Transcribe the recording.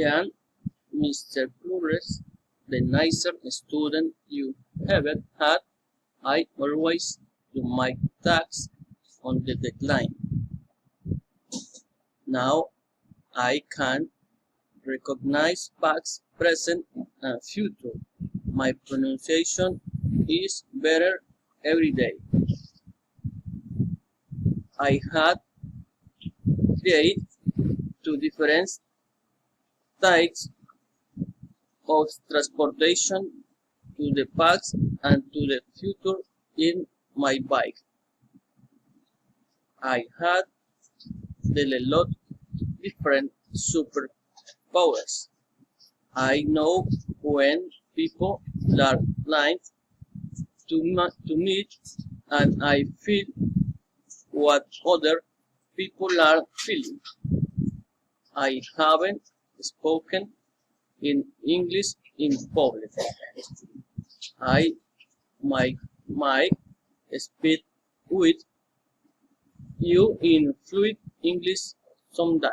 And Mr. Flores, the nicer student you ever had, I always do my tasks on the deadline. Now I can recognize past, present, and future. My pronunciation is better every day. I had created two different types of transportation to the past and to the future in my bike. I had a lot different superpowers. I know when people are blind to meet, and I feel what other people are feeling. I haven't spoken in English in public. I might speak with you in fluid English someday.